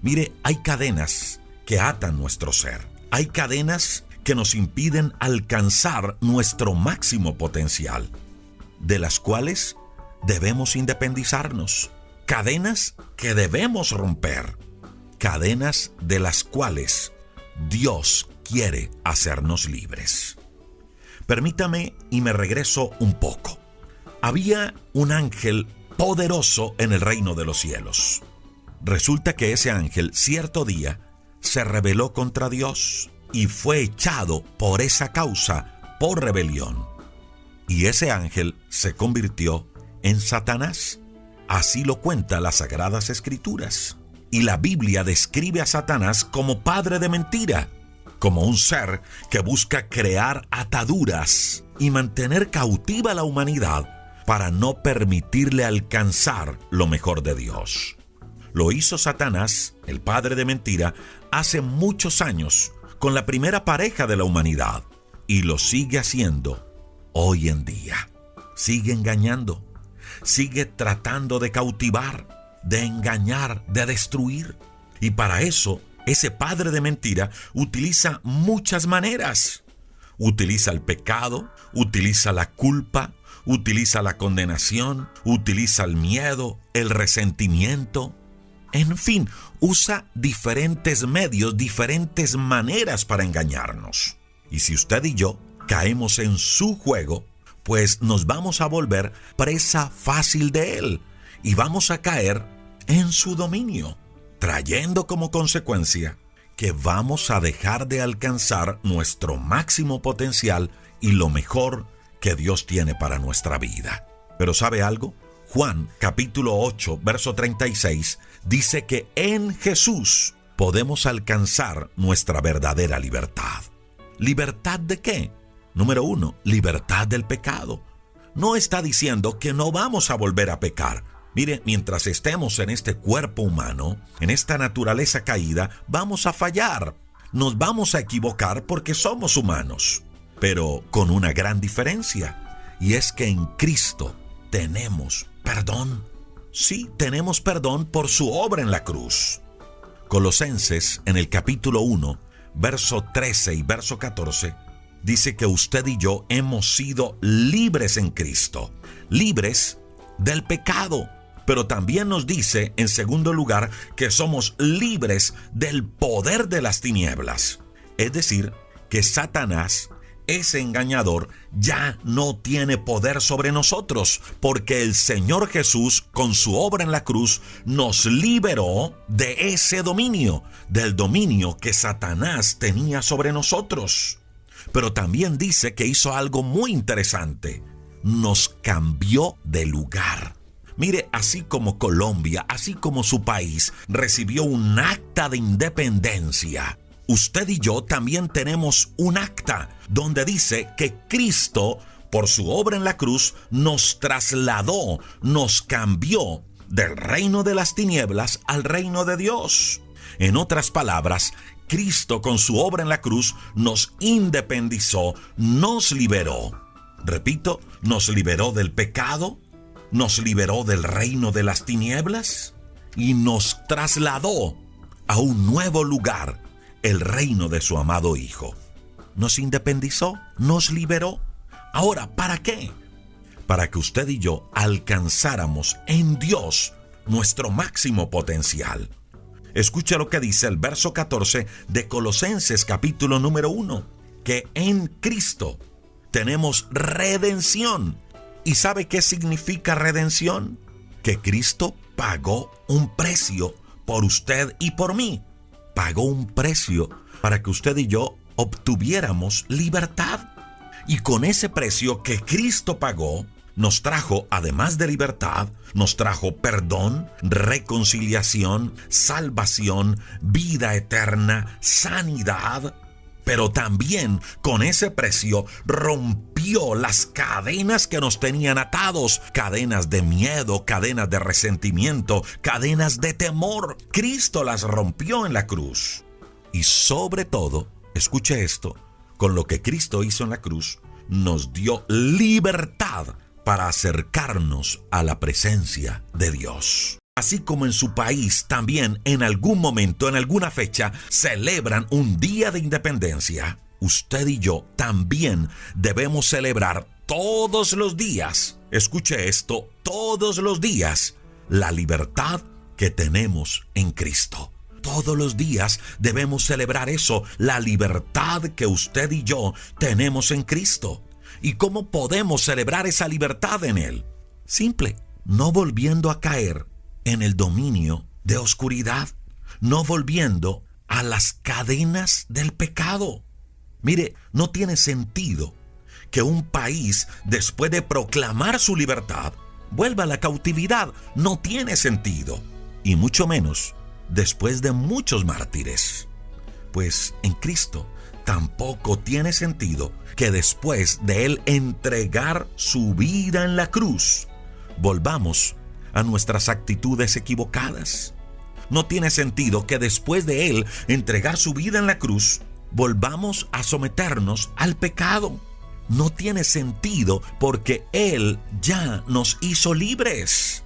Mire, hay cadenas que atan nuestro ser. Hay cadenas que nos impiden alcanzar nuestro máximo potencial, de las cuales debemos independizarnos. Cadenas que debemos romper. Cadenas de las cuales Dios quiere hacernos libres. Permítame y me regreso un poco. Había un ángel poderoso en el reino de los cielos. Resulta que ese ángel cierto día se rebeló contra Dios y fue echado por esa causa, por rebelión. Y ese ángel se convirtió en Satanás. Así lo cuentan las Sagradas Escrituras. Y la Biblia describe a Satanás como padre de mentira, como un ser que busca crear ataduras y mantener cautiva a la humanidad para no permitirle alcanzar lo mejor de Dios. Lo hizo Satanás, el padre de mentira, hace muchos años con la primera pareja de la humanidad y lo sigue haciendo hoy en día. Sigue engañando, sigue tratando de cautivar, de engañar, de destruir. Y para eso, ese padre de mentira utiliza muchas maneras. Utiliza el pecado, utiliza la culpa, utiliza la condenación, utiliza el miedo, el resentimiento. En fin, usa diferentes medios, diferentes maneras para engañarnos. Y si usted y yo caemos en su juego, pues nos vamos a volver presa fácil de él y vamos a caer en su dominio, trayendo como consecuencia que vamos a dejar de alcanzar nuestro máximo potencial y lo mejor que Dios tiene para nuestra vida. Pero ¿sabe algo? Juan capítulo 8, verso 36 dice que en Jesús podemos alcanzar nuestra verdadera libertad. ¿Libertad de qué? Número 1, libertad del pecado. No está diciendo que no vamos a volver a pecar. Mire, mientras estemos en este cuerpo humano, en esta naturaleza caída, vamos a fallar. Nos vamos a equivocar porque somos humanos. Pero con una gran diferencia, y es que en Cristo tenemos perdón. Sí, tenemos perdón por su obra en la cruz. Colosenses, en el capítulo 1, verso 13 y verso 14, dice que usted y yo hemos sido libres en Cristo, libres del pecado. Pero también nos dice, en segundo lugar, que somos libres del poder de las tinieblas. Es decir, que Satanás, ese engañador, ya no tiene poder sobre nosotros, porque el Señor Jesús, con su obra en la cruz, nos liberó de ese dominio, del dominio que Satanás tenía sobre nosotros. Pero también dice que hizo algo muy interesante. Nos cambió de lugar. Mire, así como Colombia, así como su país recibió un acta de independencia, usted y yo también tenemos un acta donde dice que Cristo, por su obra en la cruz, nos trasladó, nos cambió del reino de las tinieblas al reino de Dios. En otras palabras, Cristo con su obra en la cruz nos independizó, nos liberó. Repito, nos liberó del pecado, nos liberó del reino de las tinieblas y nos trasladó a un nuevo lugar, el reino de su amado Hijo. Nos independizó, nos liberó. Ahora, ¿para qué? Para que usted y yo alcanzáramos en Dios nuestro máximo potencial. Escucha lo que dice el verso 14 de Colosenses capítulo número 1, que en Cristo tenemos redención. ¿Y sabe qué significa redención? Que Cristo pagó un precio por usted y por mí. Pagó un precio para que usted y yo obtuviéramos libertad. Y con ese precio que Cristo pagó, nos trajo, además de libertad, nos trajo perdón, reconciliación, salvación, vida eterna, sanidad. Pero también con ese precio rompió las cadenas que nos tenían atados, cadenas de miedo, cadenas de resentimiento, cadenas de temor. Cristo las rompió en la cruz. Y sobre todo, escuche esto, con lo que Cristo hizo en la cruz, nos dio libertad para acercarnos a la presencia de Dios. Así como en su país también en algún momento, en alguna fecha, celebran un día de independencia, usted y yo también debemos celebrar todos los días, escuche esto, todos los días, la libertad que tenemos en Cristo. Todos los días debemos celebrar eso, la libertad que usted y yo tenemos en Cristo. ¿Y cómo podemos celebrar esa libertad en Él? Simple, no volviendo a caer en el dominio de oscuridad, no volviendo a las cadenas del pecado. Mire, no tiene sentido que un país, después de proclamar su libertad, vuelva a la cautividad. No tiene sentido. Y mucho menos después de muchos mártires. Pues en Cristo tampoco tiene sentido que después de Él entregar su vida en la cruz, volvamos a nuestras actitudes equivocadas. No tiene sentido que después de Él entregar su vida en la cruz, volvamos a someternos al pecado. No tiene sentido porque Él ya nos hizo libres.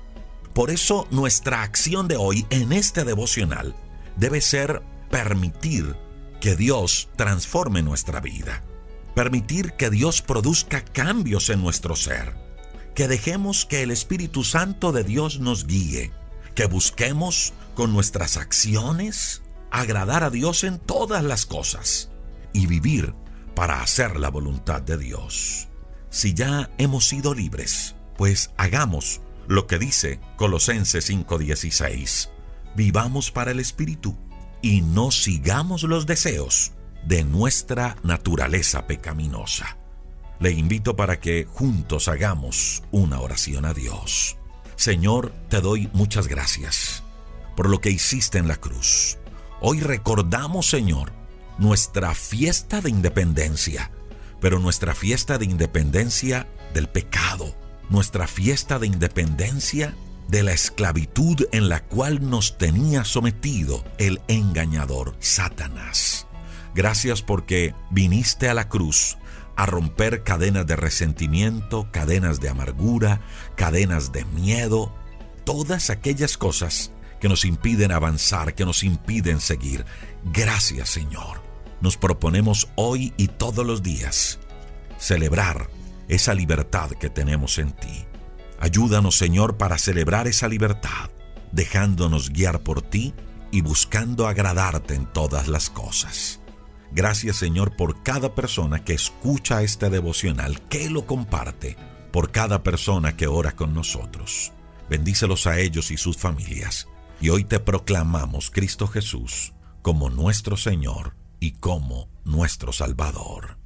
Por eso nuestra acción de hoy en este devocional debe ser permitir que Dios transforme nuestra vida. Permitir que Dios produzca cambios en nuestro ser. Que dejemos que el Espíritu Santo de Dios nos guíe. Que busquemos con nuestras acciones agradar a Dios en todas las cosas y vivir para hacer la voluntad de Dios. Si ya hemos sido libres, pues hagamos lo que dice Colosenses 5:16. Vivamos para el Espíritu y no sigamos los deseos de nuestra naturaleza pecaminosa. Le invito para que juntos hagamos una oración a Dios. Señor, te doy muchas gracias por lo que hiciste en la cruz. Hoy recordamos, Señor, nuestra fiesta de independencia, pero nuestra fiesta de independencia del pecado, nuestra fiesta de independencia de la esclavitud en la cual nos tenía sometido el engañador Satanás. Gracias porque viniste a la cruz a romper cadenas de resentimiento, cadenas de amargura, cadenas de miedo, todas aquellas cosas que nos impiden avanzar, que nos impiden seguir. Gracias, Señor. Nos proponemos hoy y todos los días celebrar esa libertad que tenemos en ti. Ayúdanos, Señor, para celebrar esa libertad, dejándonos guiar por ti y buscando agradarte en todas las cosas. Gracias, Señor, por cada persona que escucha este devocional, que lo comparte, por cada persona que ora con nosotros. Bendícelos a ellos y sus familias. Y hoy te proclamamos, Cristo Jesús, como nuestro Señor y como nuestro Salvador.